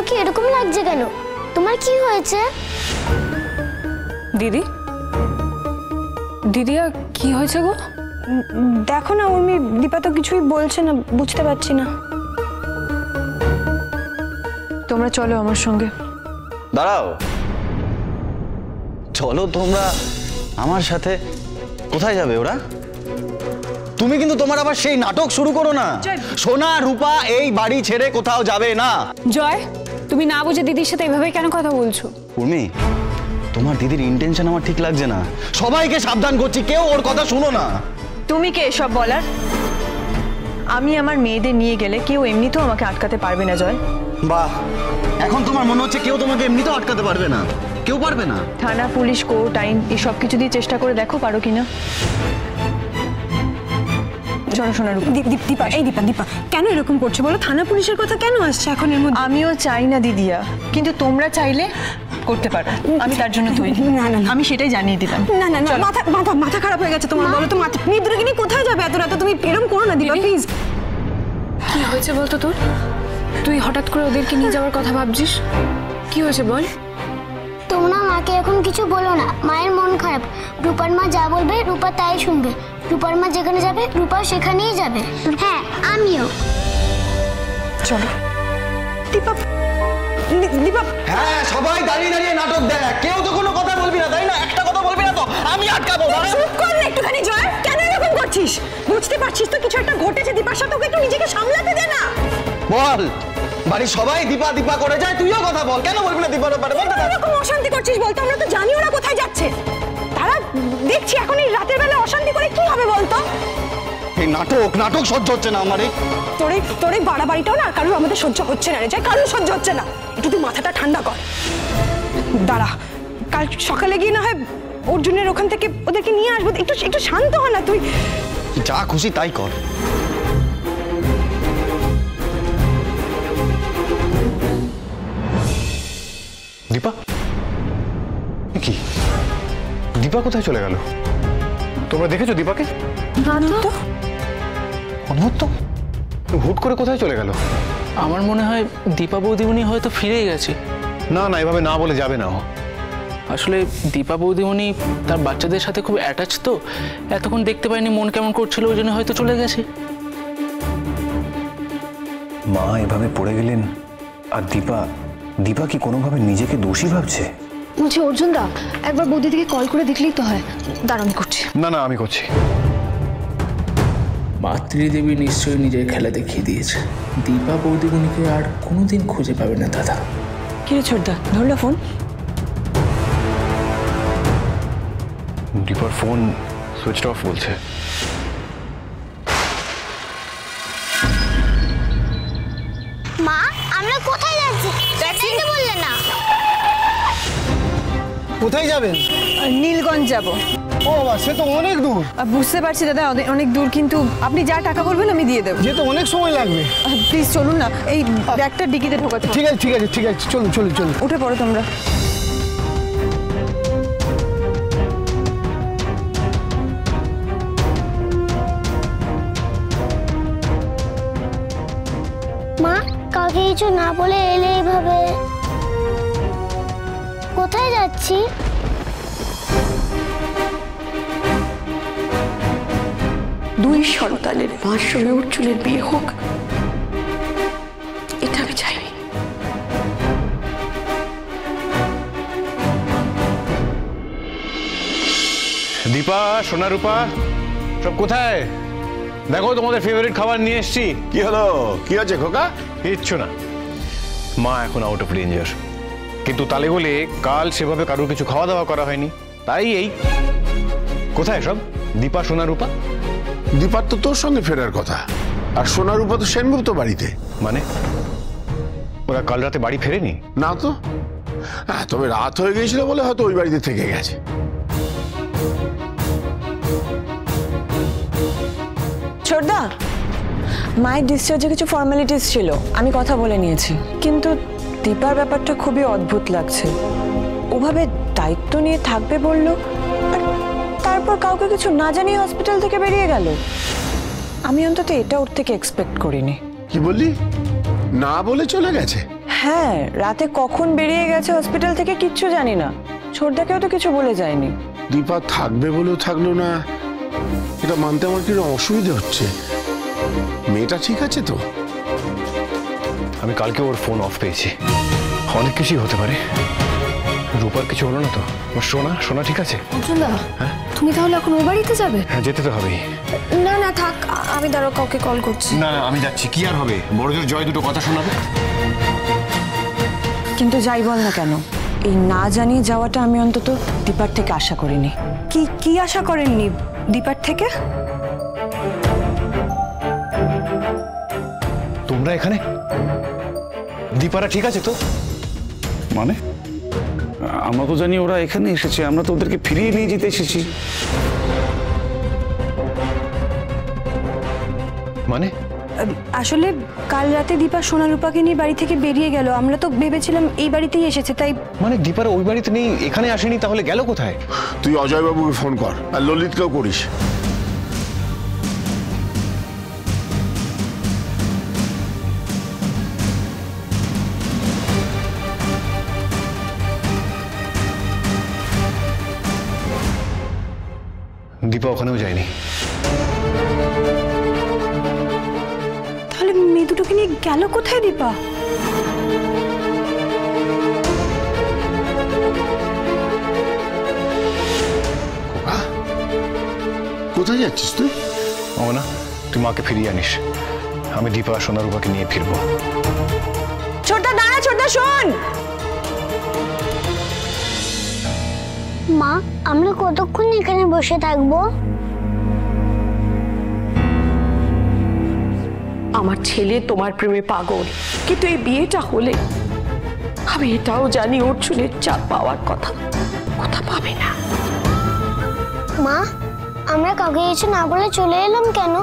তোমাকে এরকম লাগছে কেন? তোমার কি হয়েছে? দিদি, দিদিয়া কি হয়েছে গো? দেখো না উর্মি, দীপা তো কিছুই বলছে না, বুঝতে পারছি না। তোমরা চলো আমার সঙ্গে। দাঁড়াও, চলো তোমরা আমার সাথে। কোথায় যাবে ওরা? তুমি কিন্তু তোমার আবার সেই নাটক শুরু করো না। সোনা রূপা এই বাড়ি ছেড়ে কোথাও যাবে না। জয়, তুমি না বুঝে দিদির সাথে এভাবে কেন কথা বলছো? উর্মি, তোমার দিদির ইন্টেনশন আমার ঠিক লাগছে না। সবাইকে সাবধান করছি, কেউ ওর কথা শুনো না। তুমি কে এসব বলার? আমি আমার মেয়েদের নিয়ে গেলে কেউ এমনিতেও আমাকে আটকাতে পারবে না জয়। বাহ, এখন তোমার মনে হচ্ছে কেউ তোমাকে এমনিতেও আটকাতে পারবে না? কেউ পারবে না? থানা, পুলিশ, কোর্ট, আইন এসব কিছু দিয়ে চেষ্টা করে দেখো পারো কিনা। দীপা, এই দীপা দীপা কেন এরকম করছো বলো? থানা পুলিশের কথা কেন আসছে এখন এর মধ্যে? আমিও চাই না দিদিয়া, কিন্তু তোমরা চাইলে করতে পারো। আমি তার জন্য তৈরি। না না, আমি সেটাই জানিয়ে দিলাম। না না না, মাথা মাথা মাথা খারাপ হয়ে গেছে তোমার। বলো তো মেয়েদেরকে নিয়ে কোথায় যাবে এত রাতে? তুমি এরকম করো না দীপা, প্লিজ। কি হয়েছে বলতো তোর? তুই হঠাৎ করে ওদেরকে নিয়ে যাওয়ার কথা ভাবছিস? কি হয়েছে বল? তোমরা মাকে এখন কিছু বলো না, মায়ের মন খারাপ। রূপার মা যা বলবে রূপা তাই শুনবে। রূপার মা যেখানে যাবে রূপা সেখানেই যাবে। হ্যাঁ, আমিও। চলো দীপা, দীপা। হ্যাঁ, সবাই দাঁড়িয়ে দাঁড়িয়ে নাটক দেখ। কেউ তো কোনো কথা বলবি না, তাই না? একটা কথা বলবি না তো আমি আটকাবো। চুপ কর না একটুখানি জয়, কেন এরকম করছিস? বুঝতে পারছিস তো কিছু একটা ঘটেছে দীপার সাথে, ওকে একটু নিজেকে সামলাতে দে না। বল, বাড়ির সবাই দীপা দীপা করে যায়, তুইও কথা বল। কেন বলবি না দীপার ব্যাপারে? বলতে থাক। এরকম অশান্তি করছিস বলতো? আমরা তো জানি ওরা কোথায় যাচ্ছে। তারা দেখছি এখন এই রাতের বেলা অশান্তি করে কি হবে বলতো? এই নাটক নাটক সহ্য হচ্ছে না আমার। তোর এই বাড়াবাড়িটাও না কারোর আমাদের সহ্য হচ্ছে না রে জয়, কারোর সহ্য হচ্ছে না। একটু তুই মাথাটা ঠান্ডা কর। দাঁড়া, কাল সকালে গিয়ে না হয় অর্জুনের ওখান থেকে ওদেরকে নিয়ে আসবো। একটু একটু শান্ত হ না তুই। যা খুশি তাই কর। দীপা, কি দীপা কোথায় চলে গেল? তোমরা দেখেছো দীপাকে? অদ্ভুত তো, হুট করে কোথায় চলে গেল? আমার মনে হয় দীপা বৌদিমণি হয়তো ফিরে গেছে। না না, এভাবে না বলে যাবে না। আসলে দীপা বৌদিমণি তার বাচ্চাদের সাথে খুব অ্যাটাচ, তো এতক্ষণ দেখতে পাইনি, মন কেমন করছিল, ওই জন্য হয়তো চলে গেছে। মা এভাবে পড়ে গেলেন, আর দীপা কি কোনোভাবে নিজেকে দোষী ভাবছে? বলছি অর্জুন দা, একবার বৌদিদিকে কল করে দেখলেই তো হয়। দাঁড়া, আমি করছি। না না, আমি করছি। মাতৃদেবী নিশ্চয়ই নিজের খেলা দেখিয়ে দিয়েছে। দীপা বৌদিমণিকে আর কোনোদিন খুঁজে পাবে না দাদা। কি রে ছোটদা, ধরলো ফোন? দীপার ফোন সুইচ অফ বলছে। মা, আমরা কোথায় যাচ্ছি? ট্যাক্সি বললে না। কোথায় যাবেন? নীলগঞ্জ যাব। ও বাবা, সে তো অনেক দূর। বুঝতে পারছি দাদা, অনেক দূর, কিন্তু আপনি যা টাকা বলবেন আমি দিয়ে দেবো। যেতে অনেক সময় লাগবে। প্লিজ চলুন না, এই ব্যাগটা ডিকিতে ঢোকাতে। ঠিক আছে ঠিক আছে ঠিক আছে, চলুন চলুন চলুন। উঠে পড়ো তোমরা। মা, কাউকে কিছু না বলে এলে এইভাবে? কোথায় যাচ্ছি? দুই সন্তানের মার সঙ্গে অর্জুনের বিয়ে হোক, এটা আমি চাইনি। দীপা, সোনা রূপা সব কোথায়? দেখো তোমাদের ফেভারিট খাবার নিয়ে এসেছি। কি হলো? কি আছে খোকা? কিচ্ছু না, মা এখন আউট অফ ডেঞ্জার। কিন্তু তালে বলে কাল সেভাবে কারোর কিছু খাওয়া দাওয়া করা হয়নি, তাই এই। কোথায় সব দীপা, সোনা রূপা? দীপার তো তোর সঙ্গে ফেরার কথা, আর সোনা রূপা তো সেনগুপ্ত বাড়িতে। মানে ওরা কাল রাতে বাড়ি ফেরেনি? না তো। হ্যাঁ, তবে রাত হয়ে গিয়েছিল বলে হয়তো ওই বাড়িতে থেকে গেছে। ছোটদা, মায়ের ডিসচার্জে কিছু ফর্মালিটিস ছিল, আমি কথা বলে নিয়েছি। কিন্তু দীপার ব্যাপারটা খুবই অদ্ভুত লাগছে। ওভাবে দায়িত্ব নিয়ে থাকবে বললো, আর তারপর কাউকে কিছু না জানিয়ে হসপিটাল থেকে বেরিয়ে গেল। আমি অন্তত এটা ওর থেকে এক্সপেক্ট করিনি। কি বললি? না বলে চলে গেছে? হ্যাঁ, রাতে কখন বেরিয়ে গেছে হসপিটাল থেকে কিচ্ছু জানি না। ছোটদাকেও তো কিছু বলে যায়নি। দীপা থাকবে বলেও থাকলো না, এটা মানতে আমার কিরকম অসুবিধে হচ্ছে। মেয়েটা ঠিক আছে তো? আমি কালকে ওর ফোন অফ পেয়েছি, অনেক কিছুই হতে পারে। রূপার কিছু হলো না তো? সোনা সোনা ঠিক আছে? অর্জুনদা, তুমি তাহলে এখন ও বাড়িতে যাবে? হ্যাঁ, যেতে তো হবেই। না না থাক, আমি দাঁড়াও কাউকে কল করছি। না আমি যাচ্ছি। কি আর হবে, বড়জোর জয় দুটো কথা শোনাবে। কিন্তু যাই বল না কেন, এই না জানিয়ে যাওয়াটা আমি অন্তত দীপার থেকে আশা করিনি। কি কি আশা করেননি দীপার থেকে? তোমরা এখানে? দীপারা ঠিক আছে তো? মানে আমরা তো জানি ওরা এখানে এসেছে, আমরা তো ওদেরকে ফিরিয়ে নিয়ে যেতে এসেছি। মানে আসলে কাল রাতে দীপা সোনা রূপাকে নিয়ে বাড়ি থেকে বেরিয়ে গেল। আমরা তো ভেবেছিলাম এই বাড়িতেই এসেছে, তাই। মানে দীপারা ওই বাড়িতে নেই, এখানে আসেনি, তাহলে গেল কোথায়? তুই অজয়বাবুকে ফোন কর, আর ললিতকেও করিস। দীপা ওখানেও যায়নি। তাহলে মেয়ে দুটোকে নিয়ে গেল কোথায় দীপা? কোথায় যাচ্ছিস তুই? ও না, তুই মাকে ফিরিয়ে আনিস, আমি দীপা সোনা রূপাকে নিয়ে ফিরবো। ছোটদা দাঁড়া, ছোটদা শোন। মা, আমরা কতক্ষণ এখানে বসে থাকবো? আমার ছেলে তোমার প্রেমে পাগল, কিন্তু এই বিয়েটা হলে আমি এটাও জানি অর্জুনের চাপ পাওয়ার কথা পাবে না। মা, আমরা কাউকে কিছু না বলে চলে এলাম কেন?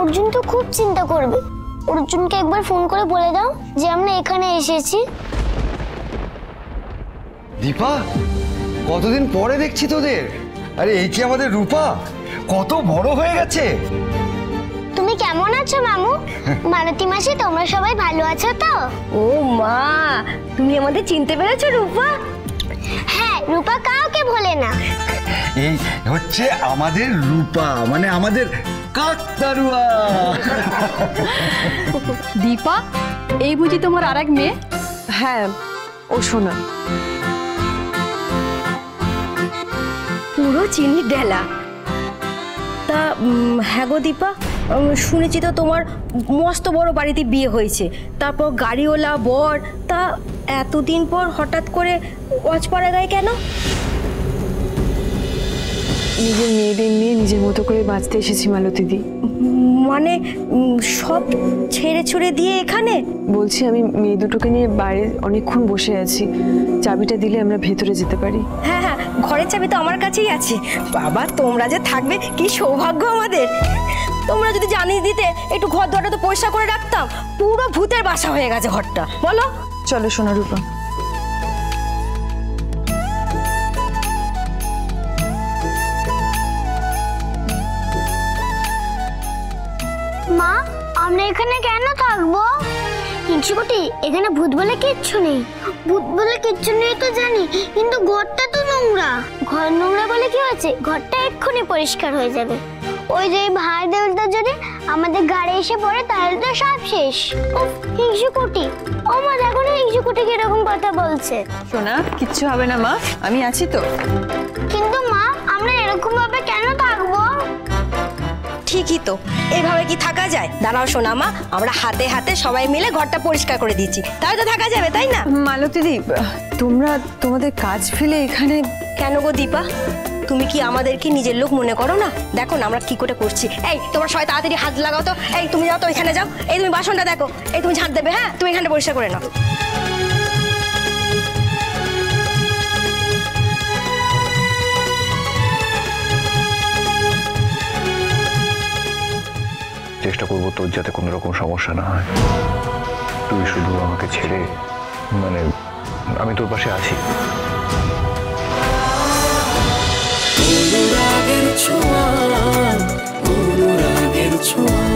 অর্জুন তো খুব চিন্তা করবে। অর্জুনকে একবার ফোন করে বলে দাও যে আমরা এখানে এসেছি। দীপা, কতদিন পরে দেখছি তোদের। আরে এই কি আমাদের রূপা, কত বড় হয়ে গেছে। তুমি কেমন আছো মামু? মালতী মাসি, তোমরা সবাই ভালো আছো তো? ও মা, তুমি আমাদের চিনতে পেরেছো রূপা? হ্যাঁ, রূপা কাউকে ভোলে না। এই হচ্ছে আমাদের রূপা, মানে আমাদের কাকতারুয়া। দীপা, এই বুঝি তোমার আরেক মেয়ে? হ্যাঁ, ও সোনা। পুরো চিনি ডেলা। তা হ্যাঁ গো দীপা, শুনেছি তো তোমার মস্ত বড় বাড়িতে বিয়ে হয়েছে, তারপর গাড়িওয়ালা বর। তা এতদিন পর হঠাৎ করে অজপাড়া গায়ে কেন? নিজের মেয়েদের নিয়ে নিজের মতো করে বাঁচতে এসেছি মালতীদি। মানে সব ছেড়ে ছুড়ে দিয়ে এখানে? বলছি, আমি মেয়ে দুটোকে নিয়ে বাইরে অনেকক্ষণ বসে আছি, চাবিটা দিলে আমরা ভেতরে যেতে পারি। হ্যাঁ হ্যাঁ, ঘরের চাবি তো আমার কাছেই আছে। বাবা, তোমরা যে থাকবে কি সৌভাগ্য আমাদের। তোমরা যদি জানিয়ে দিতে, একটু ঘর দরটা তো পরিষ্কার করে রাখতাম। পুরো ভূতের বাসা হয়ে গেছে ঘরটা। বলো। চলো সোনা রূপা। মা, আমরা এখানে কেন থাকবো? ইঞ্চুকুটি, এখানে ভূত বলে কিচ্ছু নেই। ভূত বলে কিচ্ছু নেই তো জানি, কিন্তু ঘরটা তো নোংরা। ঘর নোংরা বলে কি হয়েছে? ঘরটা এক্ষুনি পরিষ্কার হয়ে যাবে। ওই যে ভাই দেবতা যদি আমাদের গাড়ি এসে পড়ে, তাহলে তো সব শেষ। উফ, হিংসুকুটি। ও মা, দেখো না হিংসুকুটি কিরকম কথা বলছে। সোনা, কিচ্ছু হবে না মা, আমি আছি তো। কিন্তু মা, আমরা এরকম ভাবে কেন থাকবো? ঠিকই তো, এইভাবে কি থাকা যায়? দাঁড়াও সোনা মা, আমরা হাতে হাতে সবাই মিলে ঘরটা পরিষ্কার করে দিচ্ছি, তাহলে তো থাকা যাবে, তাই না? মালতীদি, তোমরা তোমাদের কাজ ফেলে এখানে কেন গো দীপা? তুমি কি আমাদেরকে নিজের লোক মনে করো না? দেখো না আমরা কি করে করছি। এই তোমরা সবাই তাড়াতাড়ি হাত লাগাও তো। এই তুমি যাও তো, এখানে যাও। এই তুমি বাসনটা দেখো। এই তুমি ঝাঁট দেবে। হ্যাঁ, তুমি এখানে পরিষ্কার করে নাও। চেষ্টা করবো তোর যাতে কোনো রকম সমস্যা না হয়। তুই শুধু আমাকে ছেড়ে, মানে আমি তোর পাশে আছি। অনুরাগের ছোঁয়া, অনুরাগের ছোঁয়া।